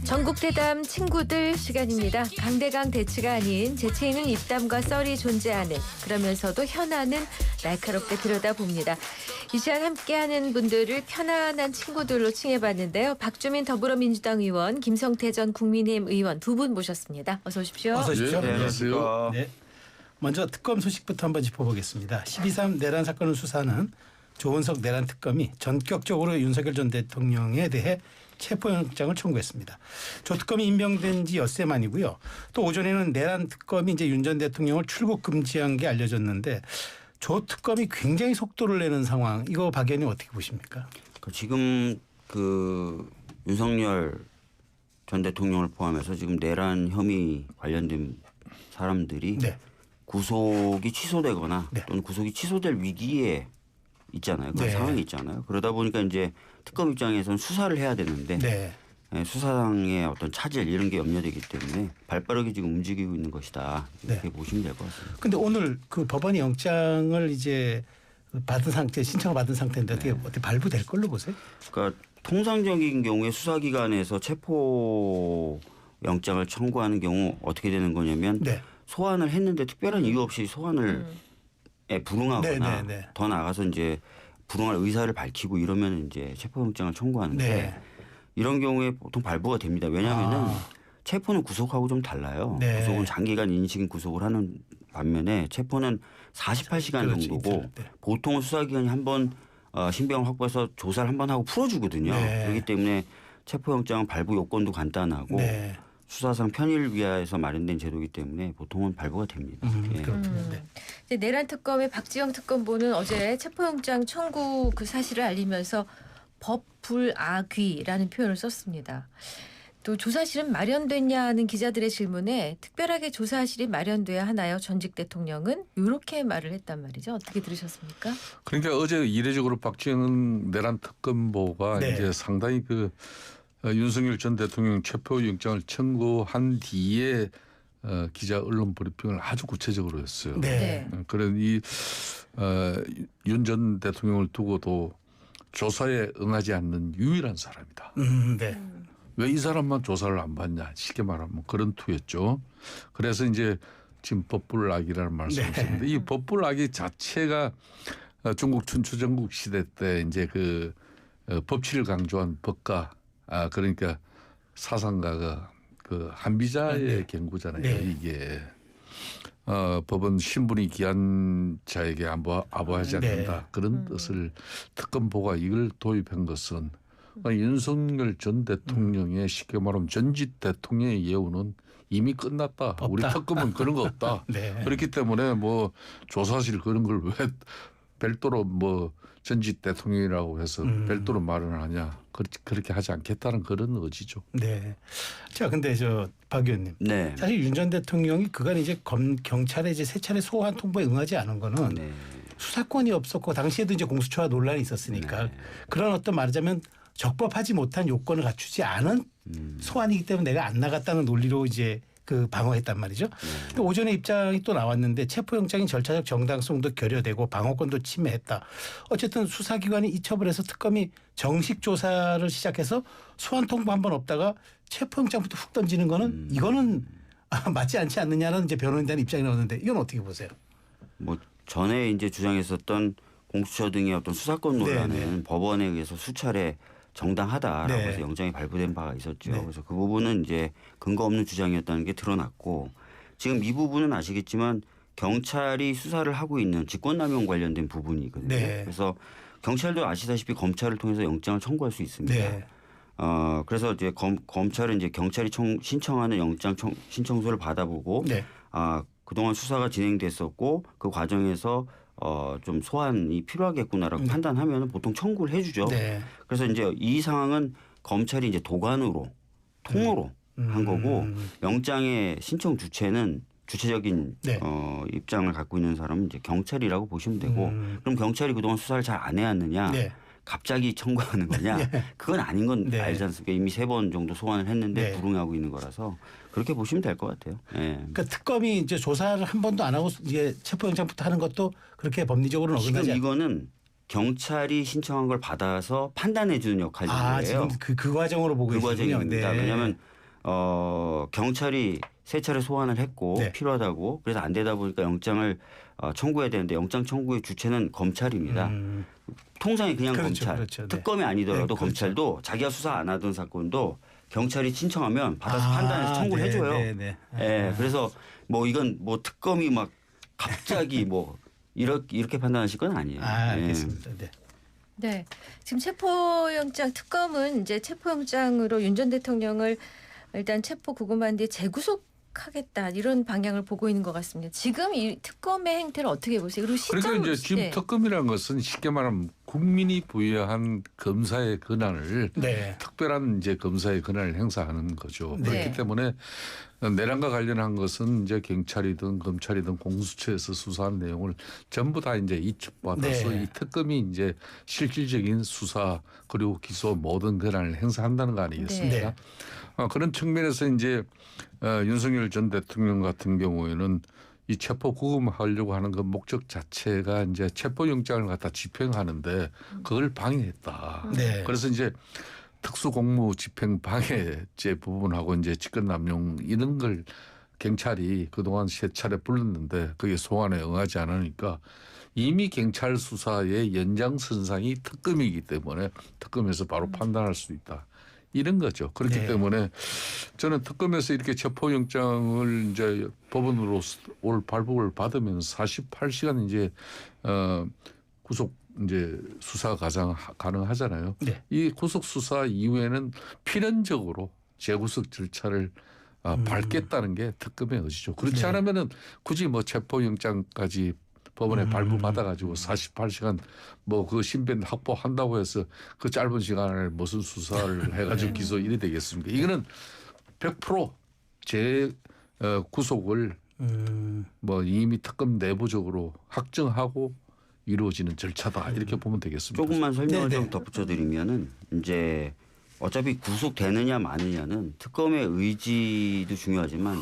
전국대담 친구들 시간입니다. 강대강 대치가 아닌 재치 있는 입담과 썰이 존재하는, 그러면서도 현안은 날카롭게 들여다봅니다. 이 시간 함께하는 분들을 편안한 친구들로 칭해봤는데요. 박주민 더불어민주당 의원, 김성태 전 국민의힘 의원 두 분 모셨습니다. 어서 오십시오. 어서 오십시오. 네, 안녕하세요. 네. 먼저 특검 소식부터 한번 짚어보겠습니다. 12.3 내란 사건을 수사하는 조은석 내란 특검이 전격적으로 윤석열 전 대통령에 대해 체포영장을 청구했습니다. 조 특검이 임명된 지 엿새 만이고요. 또 오전에는 내란 특검이 이제 윤 전 대통령을 출국 금지한 게 알려졌는데 조 특검이 굉장히 속도를 내는 상황. 이거 박 의원님 어떻게 보십니까? 지금 그 윤석열 전 대통령을 포함해서 지금 내란 혐의 관련된 사람들이 네. 구속이 취소되거나 네. 또는 구속이 취소될 위기에 있잖아요. 그런 네. 상황이 있잖아요. 그러다 보니까 이제 특검 입장에서는 수사를 해야 되는데 네. 수사상의 어떤 차질 이런 게 염려되기 때문에 발빠르게 지금 움직이고 있는 것이다. 이렇게 네. 보시면 될 것 같습니다. 근데 오늘 그 법원이 영장을 이제 받은 상태, 신청을 받은 상태인데 어떻게 발부될 걸로 보세요? 그러니까 통상적인 경우에 수사기관에서 체포 영장을 청구하는 경우 어떻게 되는 거냐면 네. 소환을 했는데 특별한 이유 없이 소환을 불응하거나 네. 더 나아가서 이제 불응할 의사를 밝히고 이러면 이제 체포영장을 청구하는데 네. 이런 경우에 보통 발부가 됩니다. 왜냐하면은 체포는 구속하고 좀 달라요. 네. 구속은 장기간 인식 구속을 하는 반면에 체포는 48시간 그렇지, 정도고 네. 보통은 수사기관이 한번 신병을 확보해서 조사를 한번 하고 풀어주거든요. 네. 그렇기 때문에 체포영장은 발부 요건도 간단하고 네. 수사상 편의를 위하여서 마련된 제도이기 때문에 보통은 발부가 됩니다. 예. 그렇군요. 네. 이제 내란 특검의 박지영 특검보는 어제 체포영장 청구 그 사실을 알리면서 법불아귀라는 표현을 썼습니다. 또 조사실은 마련됐냐는 기자들의 질문에 특별하게 조사실이 마련돼야 하나요? 전직 대통령은 이렇게 말을 했단 말이죠. 어떻게 들으셨습니까? 그러니까 어제 이례적으로 박지원 내란 특검보가 네. 이제 상당히 그 윤석열 전 대통령 체포영장을 청구한 뒤에 기자 언론 브리핑을 아주 구체적으로 했어요. 네. 그런 윤 전 대통령을 두고도 조사에 응하지 않는 유일한 사람이다. 네. 왜 이 사람만 조사를 안 받냐, 쉽게 말하면 그런 투였죠. 그래서 이제 지금 법불악이라는 말씀을 하셨는데 이 법불악이 자체가 중국 춘추전국 시대 때 이제 그 법치를 강조한 법가, 그러니까 사상가가 그 한비자의 경구잖아요. 네. 이게 법은 신분이 귀한 자에게 아부하지 않는다. 네. 그런 뜻을 특검보가 이걸 도입한 것은 윤석열 전 대통령의 쉽게 말하면 전직 대통령의 예우는 이미 끝났다. 없다. 우리 특검은 그런 거 없다. 네. 그렇기 때문에 뭐 조사실 그런 걸 왜 별도로 뭐 전직 대통령이라고 해서 별도로 말을 하냐. 그렇게 하지 않겠다는 그런 의지죠. 네. 자, 근데 박 의원님. 네. 사실 윤 전 대통령이 그간 이제 경찰에 이제 세 차례 소환 통보에 응하지 않은 거는 네. 수사권이 없었고 당시에도 이제 공수처와 논란이 있었으니까 네. 그런 어떤 말하자면 적법하지 못한 요건을 갖추지 않은 소환이기 때문에 내가 안 나갔다는 논리로 이제 그 방어했단 말이죠. 근데 오전에 입장이 또 나왔는데 체포영장인 절차적 정당성도 결여되고 방어권도 침해했다. 어쨌든 수사기관이 이첩을 해서 특검이 정식 조사를 시작해서 소환 통보 한 번 없다가 체포영장부터 훅 던지는 거는 이거는 맞지 않지 않느냐는 이제 변호인단의 입장이 나오는데 이건 어떻게 보세요? 뭐 전에 이제 주장했었던 공수처 등의 어떤 수사권 논란은 네. 법원에 의해서 수차례 정당하다라고 네. 해서 영장이 발부된 바가 있었죠. 네. 그래서 그 부분은 이제 근거 없는 주장이었다는 게 드러났고 지금 이 부분은 아시겠지만 경찰이 수사를 하고 있는 직권남용 관련된 부분이거든요. 네. 그래서 경찰도 아시다시피 검찰을 통해서 영장을 청구할 수 있습니다. 네. 그래서 이제 검찰은 이제 경찰이 신청하는 영장 신청서를 받아보고 네. 그동안 수사가 진행됐었고 그 과정에서 좀 소환이 필요하겠구나라고 판단하면 보통 청구를 해주죠. 네. 그래서 이제 이 상황은 검찰이 이제 도관으로 통으로 한 거고 영장의 신청 주체는 주체적인 네. 입장을 갖고 있는 사람은 이제 경찰이라고 보시면 되고 그럼 경찰이 그동안 수사를 잘 안 해왔느냐 네. 갑자기 청구하는 거냐 그건 아닌 건 네. 알지 않습니까? 이미 3번 정도 소환을 했는데 네. 불응하고 있는 거라서 그렇게 보시면 될 것 같아요. 네. 그러니까 특검이 이제 조사를 한 번도 안 하고 이제 체포영장부터 하는 것도 그렇게 법리적으로는 지금 어긋나지 이거는 경찰이 신청한 걸 받아서 판단해 주는 역할인 거예요. 지금 그 과정으로 보고 그 있군요. 과정입니다. 네. 왜냐하면 경찰이 세 차례 소환을 했고 네. 필요하다고 그래서 안 되다 보니까 영장을 청구해야 되는데 영장 청구의 주체는 검찰입니다. 통상이 그냥 그렇죠, 검찰, 그렇죠. 네. 특검이 아니더라도 네, 그렇죠. 검찰도 자기가 수사 안 하던 사건도 경찰이 신청하면 받아서 판단해서 청구를 네, 해줘요. 네, 네. 예, 그래서 뭐 이건 뭐 특검이 막 갑자기 뭐 이렇게 판단하실 건 아니에요. 알겠습니다. 네. 네. 지금 체포영장 특검은 이제 체포영장으로 윤 전 대통령을 일단 체포 구금한 뒤에 재구속하겠다 이런 방향을 보고 있는 것 같습니다. 지금 이 특검의 행태를 어떻게 보세요? 그리고 시점 그러니까 이제 지금 네. 특검이라는 것은 쉽게 말하면 국민이 부여한 검사의 권한을 네. 특별한 이제 검사의 권한을 행사하는 거죠. 네. 그렇기 때문에 내란과 관련한 것은 이제 경찰이든 검찰이든 공수처에서 수사한 내용을 전부 다 이제 이첩받아서 네. 이 특검이 이제 실질적인 수사 그리고 기소 모든 권한을 행사한다는 거 아니겠습니까? 네. 그런 측면에서 이제 윤석열 전 대통령 같은 경우에는 이 체포 구금하려고 하는 그 목적 자체가 이제 체포영장을 갖다 집행하는데 그걸 방해했다. 네. 그래서 이제 특수공무 집행 방해죄 부분하고 이제 직권남용 이런 걸 경찰이 그동안 세 차례 불렀는데 그게 소환에 응하지 않으니까 이미 경찰 수사의 연장선상이 특검이기 때문에 특검에서 바로 판단할 수 있다. 이런 거죠. 그렇기 네. 때문에 저는 특검에서 이렇게 체포영장을 이제 법원으로 올 발부를 받으면 48시간 이제 구속 이제 수사 가능하잖아요. 네. 이 구속 수사 이후에는 필연적으로 재구속 절차를 밟겠다는 게 특검의 의지죠. 그렇지 네. 않으면은 굳이 뭐 체포영장까지 법원에 발부받아가지고 48시간 뭐 그 신변 확보한다고 해서 그 짧은 시간을 무슨 수사를 해가지고 기소 이래 되겠습니까? 이거는 100% 구속을 뭐 이미 특검 내부적으로 확정하고 이루어지는 절차다 이렇게 보면 되겠습니다. 조금만 설명을 네, 좀 네. 덧붙여드리면은 이제 어차피 구속되느냐 마느냐는 특검의 의지도 중요하지만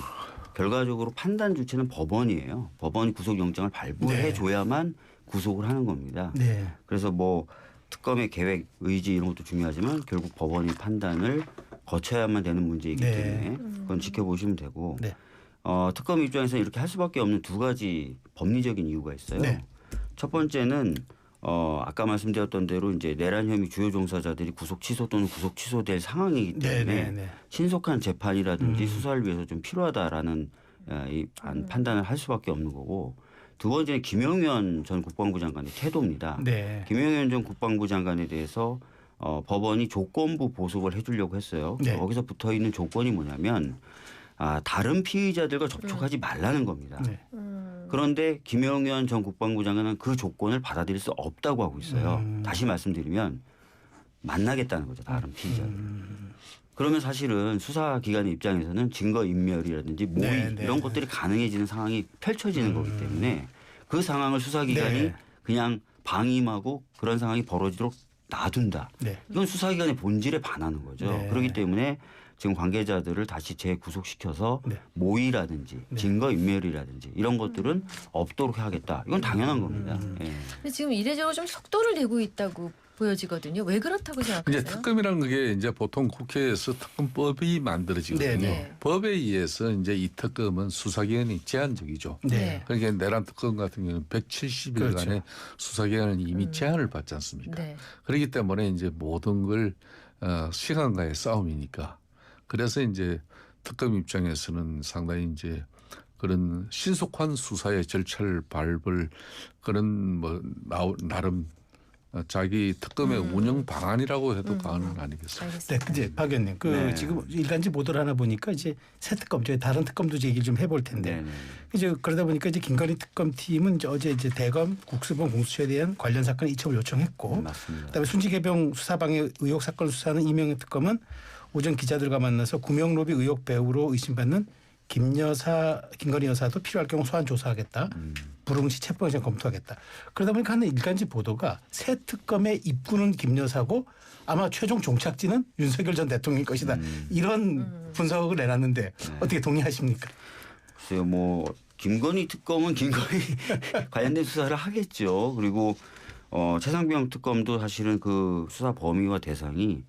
결과적으로 판단 주체는 법원이에요. 법원이 구속영장을 발부해 네. 줘야만 구속을 하는 겁니다. 네. 그래서 뭐 특검의 계획, 의지 이런 것도 중요하지만 결국 법원이 판단을 거쳐야만 되는 문제이기 네. 때문에 그건 지켜보시면 되고 네. 특검 입장에서는 이렇게 할 수밖에 없는 두 가지 법리적인 이유가 있어요. 네. 첫 번째는 아까 말씀드렸던 대로 이제 내란 혐의 주요 종사자들이 구속 취소 또는 구속 취소될 상황이기 네. 때문에 네. 네. 신속한 재판이라든지 수사를 위해서 좀 필요하다라는 판단을 할 수밖에 없는 거고 두 번째는 김영현 전 국방부 장관의 태도입니다. 네. 김영현 전 국방부 장관에 대해서 법원이 조건부 보석을 해주려고 했어요. 네. 거기서 붙어 있는 조건이 뭐냐면 다른 피의자들과 접촉하지 말라는 겁니다. 네. 그런데 김영현 전 국방부 장관은 그 조건을 받아들일 수 없다고 하고 있어요. 다시 말씀드리면 만나겠다는 거죠. 다른 피의자들. 그러면 사실은 수사기관의 입장에서는 증거인멸이라든지 모의 네, 네, 이런 네. 것들이 가능해지는 상황이 펼쳐지는 거기 때문에 그 상황을 수사기관이 네. 그냥 방임하고 그런 상황이 벌어지도록 놔둔다. 네. 이건 수사기관의 본질에 반하는 거죠. 네. 그렇기 때문에 지금 관계자들을 다시 재구속시켜서 네. 모의라든지 증거인멸이라든지 이런 것들은 없도록 하겠다. 이건 당연한 겁니다. 예. 근데 지금 이례적으로 좀 속도를 내고 있다고 보여지거든요. 왜 그렇다고 이제 생각하세요? 특검이라는 게 이제 보통 국회에서 특검법이 만들어지거든요. 네, 네. 법에 의해서 이제 이 특검은 수사기간이 제한적이죠. 네. 그러니까 내란 특검 같은 경우는 170일간의 그렇죠. 수사기간을 이미 제한을 받지 않습니까? 네. 그렇기 때문에 이제 모든 걸 시간과의 싸움이니까. 그래서 이제 특검 입장에서는 상당히 이제 그런 신속한 수사의 절차를 밟을 그런 뭐 나름 자기 특검의 운영 방안이라고 해도 과언은 아니겠습니다. 네, 알겠습니다. 이제 박 의원님, 네. 지금 일간지 보도를 하나 보니까 이제 새 특검, 저희 다른 특검도 얘기를 좀 해볼 텐데, 네네. 이제 그러다 보니까 이제 김건희 특검 팀은 어제 이제 대검, 국수본, 공수처에 대한 관련 사건 이첩을 요청했고, 맞습니다. 그다음에 순직해병 수사방해 의혹 사건을 수사하는 이명희 특검은 오전 기자들과 만나서 구명로비 의혹 배우로 의심받는 김건희 여사도 필요할 경우 소환 조사하겠다. 불응시 체포영장 검토하겠다. 그러다 보니까 하는 일간지 보도가 새 특검의 입구는 김 여사고 아마 최종 종착지는 윤석열 전 대통령일 것이다. 이런 분석을 내놨는데 어떻게 동의하십니까? 글쎄요, 뭐 김건희 특검은 김건희 관련된 수사를 하겠죠. 그리고 최상병 특검도 사실은 그 수사 범위와 대상이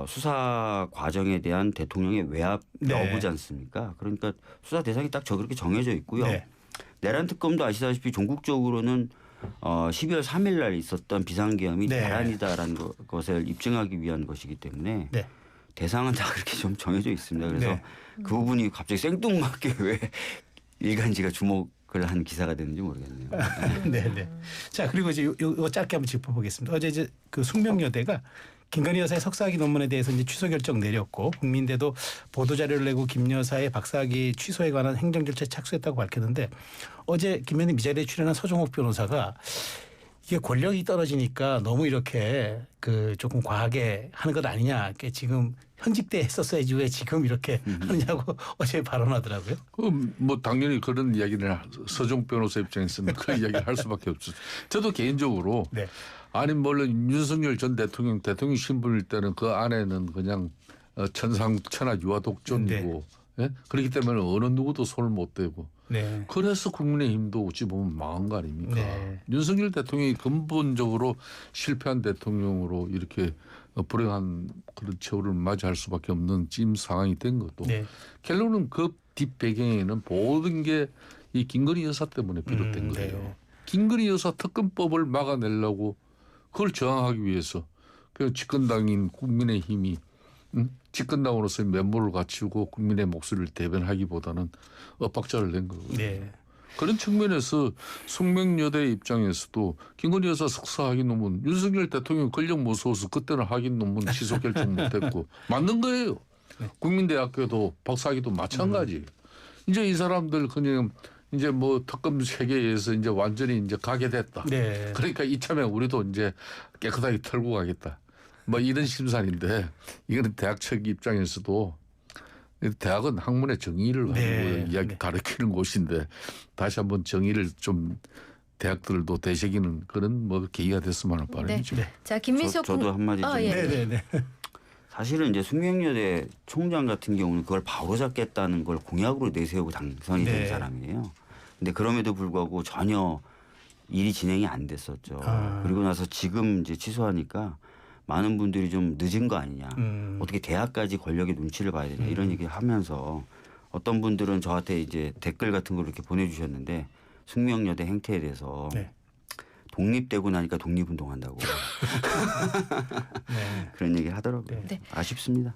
수사 과정에 대한 대통령의 외압 네. 여부지 않습니까? 그러니까 수사 대상이 딱 그렇게 정해져 있고요. 네. 내란 특검도 아시다시피 종국적으로는 12월 3일 날 있었던 비상계엄이 네. 내란이다라는 것을 입증하기 위한 것이기 때문에 네. 대상은 다 그렇게 좀 정해져 있습니다. 그래서 네. 그 부분이 갑자기 생뚱맞게 왜 일간지가 주목을 한 기사가 됐는지 모르겠네요. 네, 네. 자, 그리고 이제 요 짧게 한번 짚어보겠습니다. 어제 이제 그 숙명여대가 김건희 여사의 석사학위 논문에 대해서 이제 취소 결정 내렸고 국민대도 보도 자료를 내고 김 여사의 박사학위 취소에 관한 행정 절차에 착수했다고 밝혔는데 어제 김현희 미자리에 출연한 서종옥 변호사가 이게 권력이 떨어지니까 너무 이렇게 그 조금 과하게 하는 것 아니냐. 이게 지금 현직 때 했었어야지 왜 지금 이렇게 하느냐고 어제 발언하더라고요. 뭐 당연히 그런 이야기를 서종 변호사 입장에서는 그런 이야기를 할 수밖에 없죠. 저도 개인적으로 네. 아니 물론 윤석열 전 대통령 신분일 때는 그 안에는 그냥 천상천하 유아독존이고 예? 그렇기 때문에 어느 누구도 손을 못 대고 네. 그래서 국민의힘도 어찌 보면 망한 거 아닙니까? 네. 윤석열 대통령이 근본적으로 실패한 대통령으로 이렇게 불행한 그런 처우를 맞이할 수밖에 없는 찜 상황이 된 것도 네. 결론은 그 뒷배경에는 모든 게 이 김건희 여사 때문에 비롯된 거예요. 네. 김건희 여사 특검법을 막아내려고 그걸 저항하기 위해서 그 집권당인 국민의힘이 집권당으로서의 면모를 갖추고 국민의 목소리를 대변하기보다는 엇박자를 낸 거거든요. 네. 그런 측면에서 숙명여대 입장에서도 김건희 여사 석사학위 논문 윤석열 대통령 권력 무서워서 그때는 학위 논문 취소 결정 못했고 맞는 거예요. 국민대학교도 박사학위도 마찬가지. 이제 이 사람들 그냥 이제 뭐 특검 세계에서 이제 완전히 이제 가게 됐다. 네. 그러니까 이참에 우리도 이제 깨끗하게 털고 가겠다. 뭐 이런 심산인데 이거는 대학 측 입장에서도 대학은 학문의 정의를 가지고 네. 이야기 네. 가르치는 곳인데 다시 한번 정의를 좀 대학들도 되새기는 그런 뭐 계기가 됐으면 하는 바람이죠. 네. 자, 김민석 저도 한마디 좀 예. 네, 네, 네. 사실은 이제 숙명여대 총장 같은 경우는 그걸 바로잡겠다는 걸 공약으로 내세우고 당선이 된 네. 사람이에요. 근데 그럼에도 불구하고 전혀 일이 진행이 안 됐었죠. 아. 그리고 나서 지금 이제 취소하니까 많은 분들이 좀 늦은 거 아니냐. 어떻게 대학까지 권력의 눈치를 봐야 되냐 이런 얘기를 하면서 어떤 분들은 저한테 이제 댓글 같은 걸 이렇게 보내주셨는데 숙명여대 행태에 대해서 네. 독립되고 나니까 독립운동한다고 네. 그런 얘기를 하더라고요. 네. 아쉽습니다.